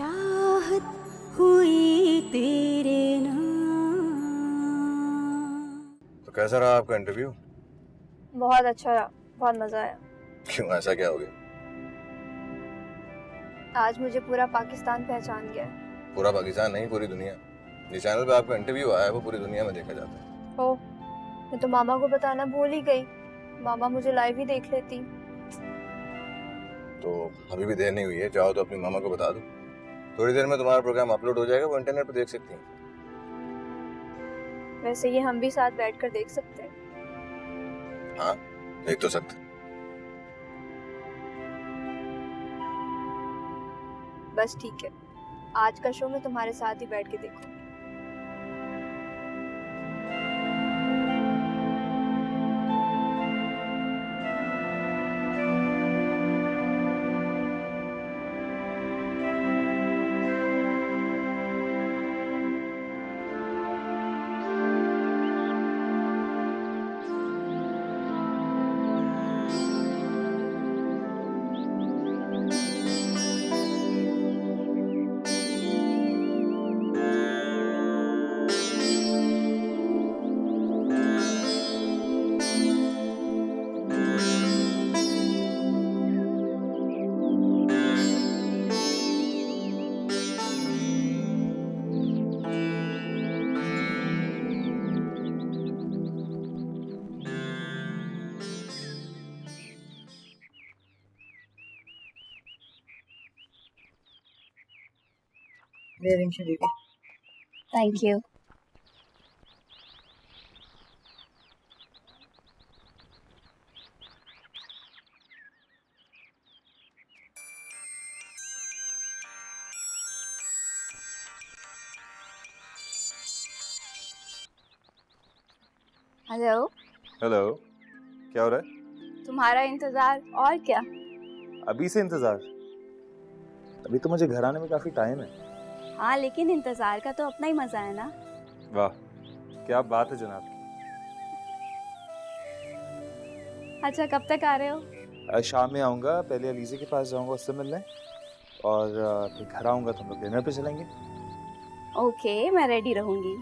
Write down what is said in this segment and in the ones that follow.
चाहत हुई तेरे नाम। तो कैसा रहा आपका इंटरव्यू? बहुत अच्छा रहा, बहुत मजा आया। क्यों, ऐसा क्या हो गया? आज मुझे पूरा पाकिस्तान पहचान गया है। पूरा पाकिस्तान नहीं, पूरी दुनिया। जिस चैनल पे आपका इंटरव्यू आया है वो पूरी दुनिया में देखा जाता है। ओ, मैं तो मामा को बताना भूल ही गई। मामा मुझे लाइव ही देख लेती। तो अभी भी देर नहीं हुई है, चाहो तो अपनी मामा को बता दो। थोड़ी देर में तुम्हारा प्रोग्राम अपलोड हो जाएगा, वो इंटरनेट पर देख सकती हैं। वैसे ये हम भी साथ बैठकर देख सकते हैं। हाँ, देख तो सकते। बस ठीक है, आज का शो मैं तुम्हारे साथ ही बैठ के देखूंगी। Thank you. हेलो। हेलो, क्या हो रहा है? तुम्हारा इंतजार और क्या। अभी से इंतजार? अभी तो मुझे घर आने में काफी टाइम है। हाँ, लेकिन इंतजार का तो अपना ही मजा है ना। वाह, क्या बात है जनाब। अच्छा, कब तक आ रहे हो? शाम में आऊंगा, पहले अलीज़े के पास जाऊंगा उससे मिलने, और फिर घर आऊंगा तो हम लोग डिनर पे चलेंगे। ओके, मैं रेडी रहूंगी।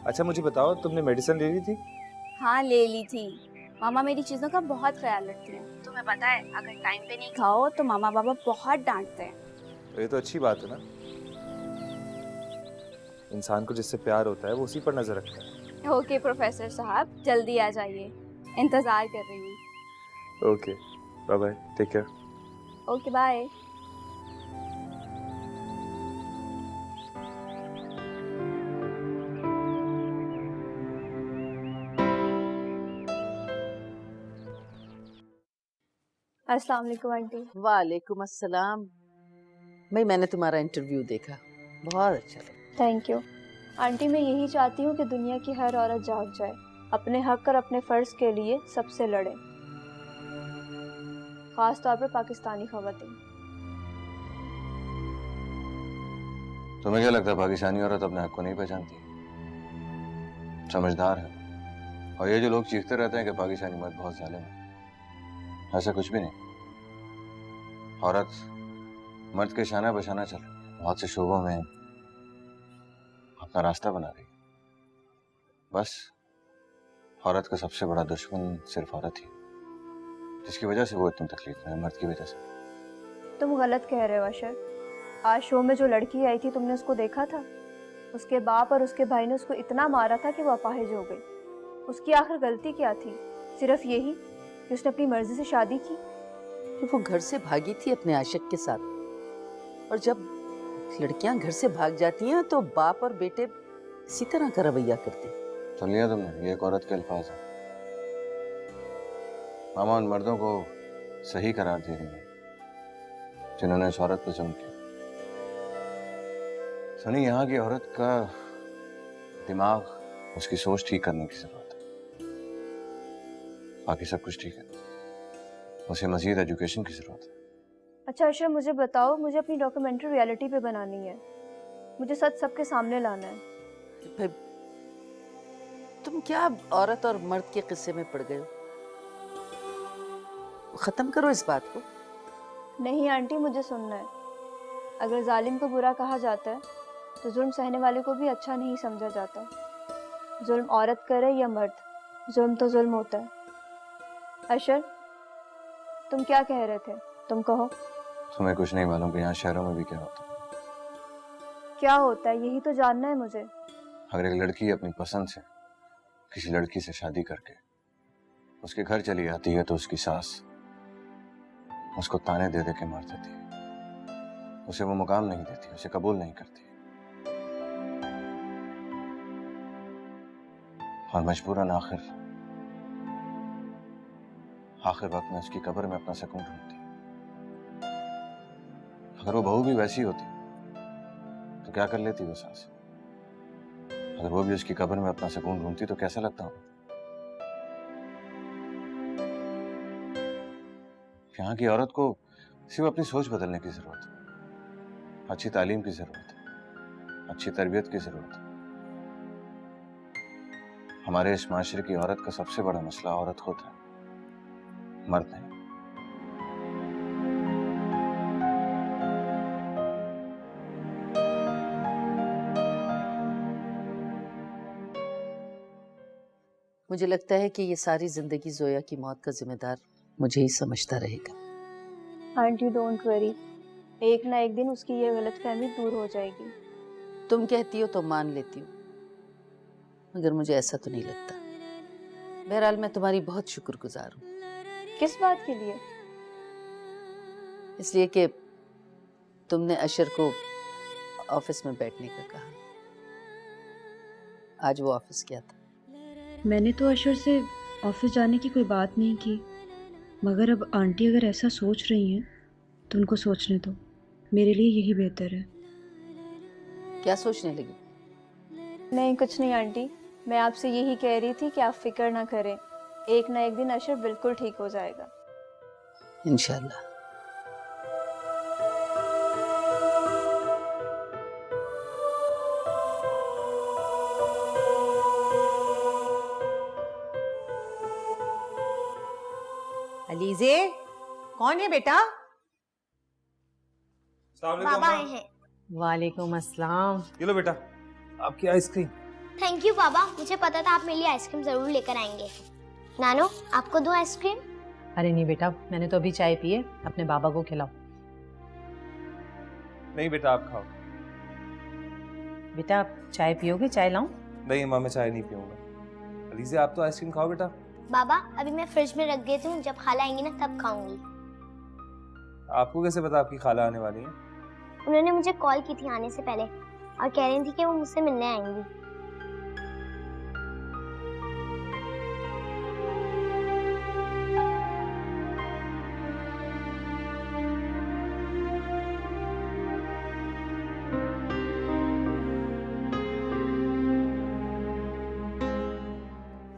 अच्छा मुझे बताओ, तुमने मेडिसिन ले ली थी? हाँ, ले ली थी। मामा मेरी चीजों का बहुत ख्याल रखते हैं। तुम्हें पता है, अगर टाइम पे नहीं खाओ तो मामा बाबा बहुत डांटते हैं। तो ये तो अच्छी बात है ना। इंसान को जिससे प्यार होता है वो उसी पर नजर रखता है। ओके प्रोफेसर साहब, जल्दी आ जाइए, इंतजार कर रही हूँ। Okay, bye bye, take care. Okay bye. अस्सलाम वालेकुम आंटी। वालेकुम अस्सलाम। भाई मैंने तुम्हारा इंटरव्यू देखा, बहुत अच्छा लगा। Thank you aunty. मैं यही चाहती हूँ कि दुनिया की हर औरत जाग जाए, अपने हक और अपने फर्ज के लिए सबसे लड़े, खास तौर पर पाकिस्तानी खवातीन। तुम्हें क्या लगता है पाकिस्तानी औरत अपने हक को नहीं पहचानती? समझदार है। और ये जो लोग चीखते रहते हैं कि पाकिस्तानी मर्द बहुत जालिम है, ऐसा कुछ भी नहीं। औरत मर्द के शाना बशाना चले, बहुत से शोबों में अपना रास्ता बना रही है। बस औरत का सबसे बड़ा दुश्मन सिर्फ औरत ही, जिसकी वजह से वो इतनी तकलीफ में है, मर्द की वजह से। तुम गलत कह रहे हो अशर। आज शो में जो लड़की आई थी, तुमने उसको देखा था? उसके बाप और उसके भाई ने उसको इतना मारा था कि वो अपाहिज हो गई। उसकी आखिर गलती क्या थी? सिर्फ यही कि उसने अपनी मर्जी से शादी की। कि वो घर से भागी थी अपने आशिक के साथ, और जब लड़कियां घर से भाग जाती हैं तो बाप और बेटे इसी तरह का रवैया करते हैं। सुन लिया तुमने, ये एक औरत के अल्फाज है। मामा उन मर्दों को सही करार दे रही है जिन्होंने इस औरत पर जुल्म किया। सुनी, यहाँ की औरत का दिमाग, उसकी सोच ठीक करने की जरूरत है। बाकी सब कुछ ठीक है, उसे मजीद एजुकेशन की जरूरत है। अच्छा अशर, मुझे बताओ, मुझे अपनी डॉक्यूमेंट्री रियलिटी पे बनानी है। मुझे सच सबके सामने लाना है। भाई तुम क्या औरत और मर्द के किस्से में पड़ गए हो? खत्म करो इस बात को। नहीं आंटी, मुझे सुनना है। अगर जालिम को बुरा कहा जाता है तो जुल्म सहने वाले को भी अच्छा नहीं समझा जाता। जुल्म औरत करे या मर्द, जुल्म तो जुल्म होता है। अशर, तुम क्या कह रहे थे? तुम कहो। तुम्हें कुछ नहीं मालूम कि यहाँ शहरों में भी क्या होता है? क्या होता है यही तो जानना है मुझे। अगर एक लड़की अपनी पसंद से किसी लड़की से शादी करके उसके घर चली जाती है तो उसकी सास उसको ताने दे दे के मार देती है, उसे वो मुकाम नहीं देती, उसे कबूल नहीं करती और मजबूरन आखिर वक्त में उसकी कब्र में अपना सुकून ढूंढती। अगर वो बहू भी वैसी होती तो क्या कर लेती वो सास? अगर वो भी उसकी कब्र में अपना सुकून ढूंढती तो कैसा लगता हूँ? यहाँ की औरत को सिर्फ अपनी सोच बदलने की जरूरत है, अच्छी तालीम की जरूरत है, अच्छी तरबियत की जरूरत है। हमारे इस माशरे की औरत का सबसे बड़ा मसला औरत खुद है, मर्द नहीं। मुझे लगता है कि ये सारी जिंदगी जोया की मौत का जिम्मेदार मुझे ही समझता रहेगा। आंटी डोंट वरी, एक ना एक दिन उसकी ये गलतफहमी दूर हो जाएगी। तुम कहती हो तो मान लेती हूँ, मगर मुझे ऐसा तो नहीं लगता। बहरहाल मैं तुम्हारी बहुत शुक्रगुजार हूँ। किस बात के लिए? इसलिए कि तुमने अशर को ऑफिस में बैठने का कहा। आज वो ऑफिस गया था। मैंने तो अशर से ऑफिस जाने की कोई बात नहीं की, मगर अब आंटी अगर ऐसा सोच रही हैं तो उनको सोचने दो, मेरे लिए यही बेहतर है। क्या सोचने लगी? नहीं कुछ नहीं आंटी, मैं आपसे यही कह रही थी कि आप फिक्र ना करें, एक ना एक दिन अशर बिल्कुल ठीक हो जाएगा। इंशाल्लाह। अलीजे, कौन है बेटा? बाबा आए हैं। वालेकुम अस्सलाम। ये लो बेटा आपकी आइसक्रीम। थैंक यू बाबा, मुझे पता था आप मेरे लिए आइसक्रीम जरूर लेकर आएंगे। नानो, आपको दो आइसक्रीम? अरे नहीं बेटा, मैंने तो अभी चाय पी है, अपने बाबा को खिलाओ। नहीं बेटा आप खाओ। बेटा आप चाय पियोगे? चाय लाऊं? नहीं माँ, मैं चाय नहीं पीऊंगा। अलीजे आप तो आइसक्रीम खाओ बेटा। बाबा अभी मैं फ्रिज में रख देती हूँ, जब खाला आएंगी ना तब खाऊंगी। आपको कैसे पता आपकी खाला आने वाली है? उन्होंने मुझे कॉल की थी आने से पहले और कह रही थी कि वो मुझसे मिलने आएंगी।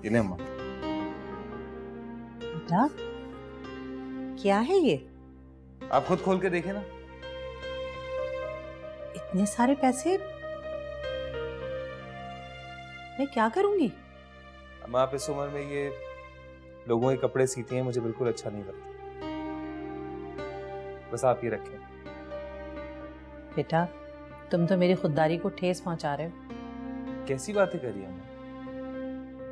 ये ले अम्मा। बेटा क्या है ये? आप खुद खोल के देखें ना। इतने सारे पैसे मैं क्या करूंगी? अम्मा आप इस उम्र में ये लोगों के कपड़े सीती हैं, मुझे बिल्कुल अच्छा नहीं लगता। बस आप ये रखें। बेटा तुम तो मेरी खुददारी को ठेस पहुंचा रहे हो। कैसी बातें करी अम्मा?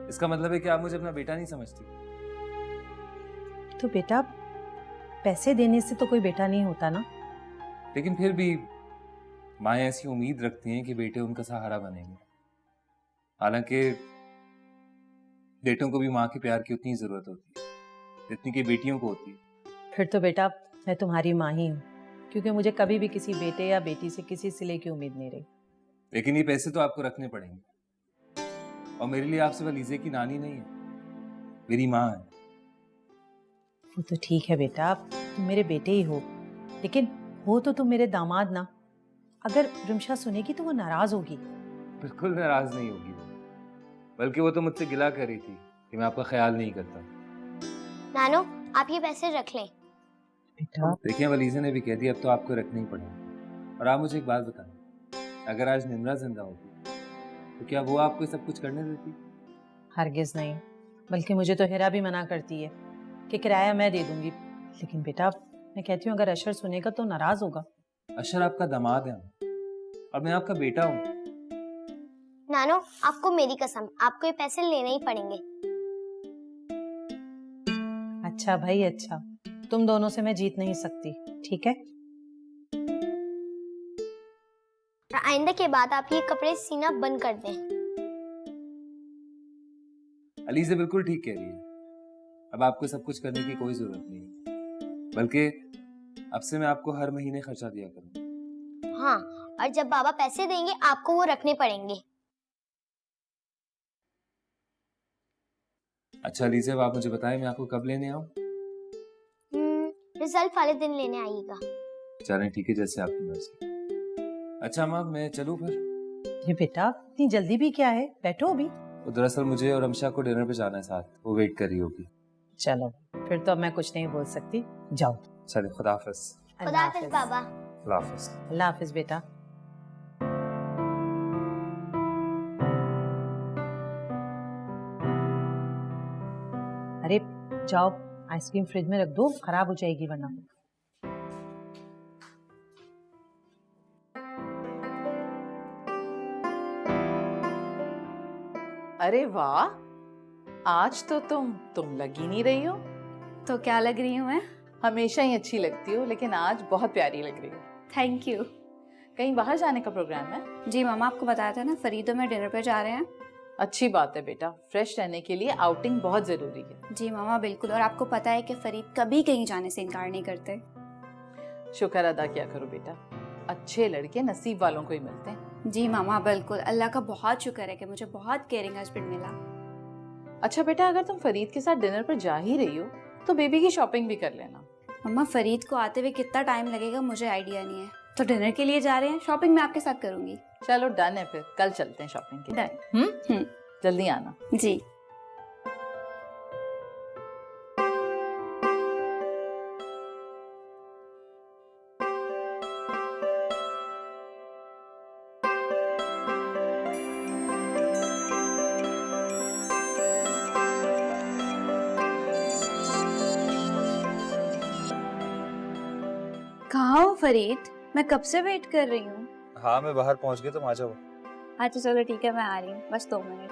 इसका मतलब है कि आप मुझे अपना बेटा नहीं समझती? तो बेटा पैसे देने से तो कोई बेटा नहीं होता ना। लेकिन फिर भी माँ ऐसी उम्मीद रखती हैं कि बेटे उनका सहारा बनेंगे। हालांकि बेटों को भी माँ के प्यार की उतनी जरूरत होती है जितनी कि बेटियों को होती है। फिर तो बेटा मैं तुम्हारी माँ ही हूँ, क्योंकि मुझे कभी भी किसी बेटे या बेटी से किसी सिले की उम्मीद नहीं रही। लेकिन ये पैसे तो आपको रखने पड़ेंगे, और मेरे लिए आप सिर्फ अलीजे की नानी नहीं है, मेरी माँ है। वो तो ठीक है बेटा, आप तुम मेरे बेटे ही हो, लेकिन हो तो तुम मेरे दामाद ना। अगर रिमशा सुनेगी तो वो नाराज होगी। बिल्कुल नाराज नहीं होगी वो, बल्कि वो तो मुझसे गिला कर रही थी कि मैं आपका ख्याल नहीं करता। नानो आप ये पैसे रख लें। बेटा देखिए अलीजे ने भी कह दिया, अब तो आपको रखने ही पड़ेगा। और आप मुझे एक बात बताएं, अगर आज निम्रा जिंदा होती तो क्या वो आपको सब कुछ करने देती? हरगिज नहीं, बल्कि मुझे तो हिरा भी मना करती है कि किराया मैं दे दूंगी। लेकिन बेटा मैं कहती हूँ अगर अशर सुनेगा तो नाराज होगा। अशर आपका दामाद है और मैं आपका बेटा हूँ। नानो, आपको मेरी कसम, आपको ये पैसे लेने ही पड़ेंगे। अच्छा भाई अच्छा, तुम दोनों से मैं जीत नहीं सकती, ठीक है? और आइंदा के बाद आप ये कपड़े सीना बंद कर दें। अलीज़ा बिल्कुल ठीक कह रही है। अब आपको सब कुछ करने की कोई जरूरत नहीं है, बल्कि अब से मैं आपको हर महीने खर्चा दिया करूँ। हाँ, और जब बाबा पैसे देंगे आपको वो रखने पड़ेंगे। अच्छा अलीज़ा, अब आप मुझे बताएं मैं आपको कब लेने आऊँ? रिजल्ट वाले दिन लेने आइएगा। चलें ठीक है, जैसे आपकी मर्जी। अच्छा माँ, मैं चलूँ फिर? ये बेटा इतनी जल्दी भी क्या है, बैठो अभी। तो दरअसल मुझे और अमशा को डिनर पे जाना है साथ, वो वेट कर रही होगी। चलो फिर तो अब मैं कुछ नहीं बोल सकती, जाओ। चलिए, खुदा हाफिज। खुदा हाफिज बाबा। खुदा हाफिज। अल्लाह हाफिज बेटा। अरे जाओ, आइसक्रीम फ्रिज में रख दो, खराब हो जाएगी वरना। अरे वाह, आज तो तुम लग ही नहीं रही हो। तो क्या लग रही हूँ मैं? हमेशा ही अच्छी लगती हो, लेकिन आज बहुत प्यारी लग रही हो। Thank you. कहीं बाहर जाने का प्रोग्राम है? जी मामा, आपको बताया था ना, फरीद और मैं डिनर पे जा रहे हैं। अच्छी बात है बेटा, फ्रेश रहने के लिए आउटिंग बहुत जरूरी है। जी मामा बिल्कुल, और आपको पता है कि फरीद कभी कहीं जाने से इनकार नहीं करते। शुक्र अदा किया करो बेटा, अच्छे लड़के नसीब वालों को ही मिलते हैं। जी मामा बिल्कुल, अल्लाह का बहुत शुक्र है कि मुझे बहुत केयरिंग हस्बैंड मिला। अच्छा बेटा, अगर तुम फरीद के साथ डिनर पर जा ही रही हो तो बेबी की शॉपिंग भी कर लेना। मम्मा, फरीद को आते हुए कितना टाइम लगेगा मुझे आइडिया नहीं है, तो डिनर के लिए जा रहे हैं, शॉपिंग मैं आपके साथ करूंगी। चलो डन है, फिर कल चलते हैं शॉपिंग के लिए। डन। जल्दी आना। जी। कहाँ हो फरीद? मैं कब से वेट कर रही हूँ। हाँ, मैं बाहर पहुंच गया, तुम आ जाओ। अच्छा चलो ठीक है, मैं आ रही हूँ, बस 2 मिनट।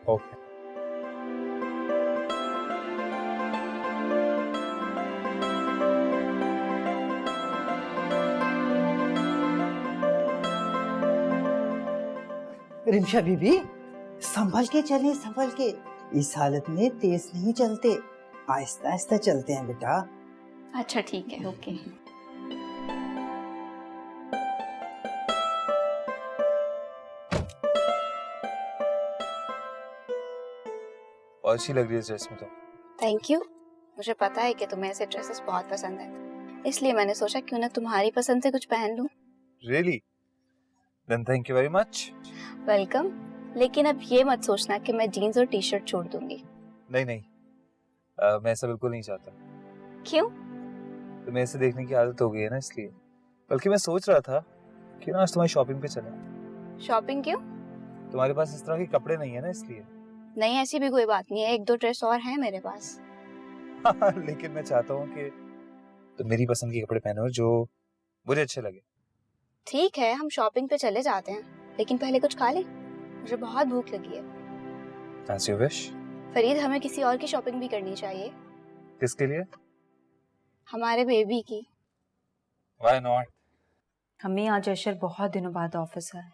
ओके। रिमशा बीबी, संभल के चले, संभल के। इस हालत में तेज नहीं चलते, आहिस्ता आहिस्ता चलते हैं बेटा। अच्छा ठीक है, ओके। और अच्छी लग रही है इस ड्रेस में तो। Thank you. मुझे पता है कि तुम्हें ऐसे ड्रेसेस बहुत पसंद है, इसलिए मैंने सोचा क्यों ना तुम्हारी पसंद से कुछ पहन लूं। Really? Then thank you very much. Welcome. लेकिन अब ये मत सोचना कि मैं जीन्स और टी शर्ट छोड़ दूंगी। नहीं नहीं, मैं ऐसा बिल्कुल नहीं चाहता। क्यों? तुम्हें ऐसे देखने की आदत हो गई है ना, इसलिए। बल्कि मैं सोच रहा था कि ना आज तुम्हारी शॉपिंग पे चले। शॉपिंग क्यों? तुम्हारे पास इस तरह के कपड़े नहीं है ना, इसलिए। नहीं, ऐसी भी कोई बात नहीं है, 1-2 ड्रेस और हैं मेरे पास। लेकिन मैं चाहता हूँ कि तुम मेरी पसंद के कपड़े पहनो जो मुझे अच्छे लगे। ठीक है, हम शॉपिंग पे चले जाते हैं, लेकिन पहले कुछ खा ले, मुझे बहुत भूख लगी है। As you wish। फरीद, हमें किसी और की शॉपिंग भी करनी चाहिए। किसके लिए? हमारे बेबी की। Why not? अम्मी, आज अशर बहुत दिनों बाद ऑफिस आए।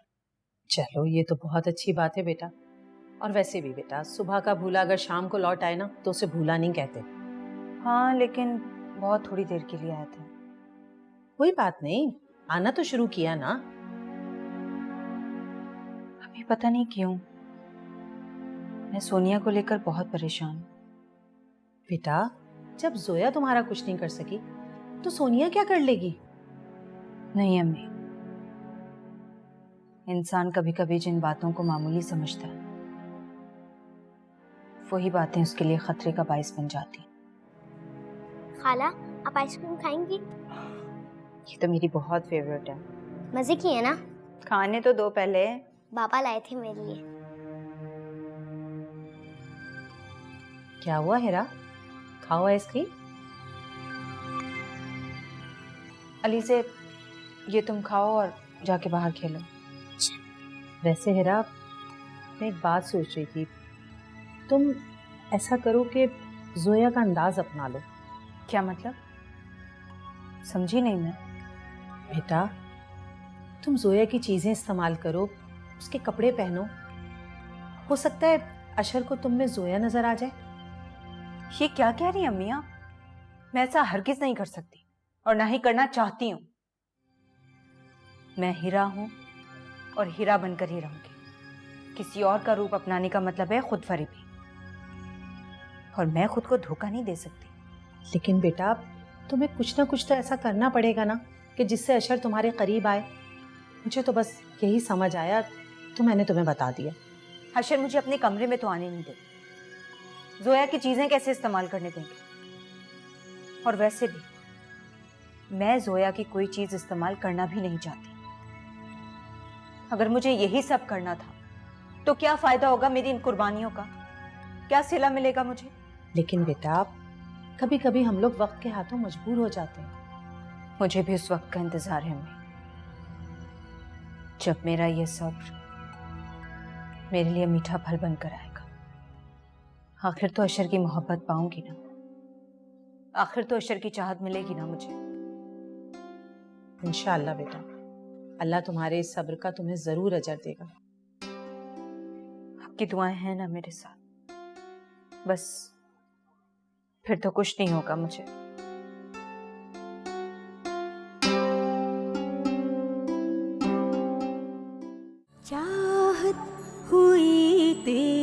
चलो ये तो बहुत अच्छी बात है बेटा। और वैसे भी बेटा, सुबह का भूला अगर शाम को लौट आए ना तो उसे भूला नहीं कहते। हाँ, लेकिन बहुत थोड़ी देर के लिए आए थे। कोई बात नहीं, आना तो शुरू किया ना। अभी पता नहीं क्यों मैं सोनिया को लेकर बहुत परेशान हूँ। बेटा, जब जोया तुम्हारा कुछ नहीं कर सकी तो सोनिया क्या कर लेगी? नहीं अम्मी, इंसान कभी कभी जिन बातों को मामूली समझता है वही बातें उसके लिए खतरे का बायस बन जाती हैं। खाला, आप आइसक्रीम खाएंगी? ये तो मेरी बहुत फेवरेट है। मजे की है ना? खाने तो दो पहले। बाबा लाए थे मेरे लिए। क्या हुआ हेरा, खाओ आइसक्रीम। अली से ये तुम खाओ और जाके बाहर खेलो। वैसे हिरा, मैं एक बात सोच रही थी, तुम ऐसा करो कि जोया का अंदाज अपना लो। क्या मतलब? समझी नहीं मैं। बेटा, तुम जोया की चीजें इस्तेमाल करो, उसके कपड़े पहनो, हो सकता है अशर को तुम में जोया नजर आ जाए। ये क्या कह रही हैं अम्मी आप? मैं ऐसा हरगिज नहीं कर सकती और ना ही करना चाहती हूँ। मैं हीरा हूं और हीरा बनकर ही रहूंगी। किसी और का रूप अपनाने का मतलब है खुद फरेबी, और मैं खुद को धोखा नहीं दे सकती। लेकिन बेटा, तुम्हें कुछ ना कुछ तो ऐसा करना पड़ेगा ना कि जिससे अशर तुम्हारे करीब आए। मुझे तो बस यही समझ आया तो मैंने तुम्हें बता दिया। अशर मुझे अपने कमरे में तो आने नहीं देते। जोया की चीजें कैसे इस्तेमाल करने देंगे? और वैसे भी मैं जोया की कोई चीज इस्तेमाल करना भी नहीं चाहती। अगर मुझे यही सब करना था तो क्या फायदा होगा मेरी इन कुर्बानियों का? क्या सिला मिलेगा मुझे? लेकिन बेटा, कभी कभी हम लोग वक्त के हाथों मजबूर हो जाते हैं। मुझे भी उस वक्त का इंतजार है अम्मी, जब मेरा ये सब्र मेरे लिए मीठा फल बनकर आएगा। आखिर तो अशर की मोहब्बत पाऊंगी ना, आखिर तो अशर की चाहत मिलेगी ना मुझे। इंशाअल्लाह बेटा, अल्लाह तुम्हारे इस सब्र का तुम्हें जरूर अजर देगा। आपकी दुआएं हैं ना मेरे साथ, बस फिर तो कुछ नहीं होगा मुझे। चाहत हुई तेरी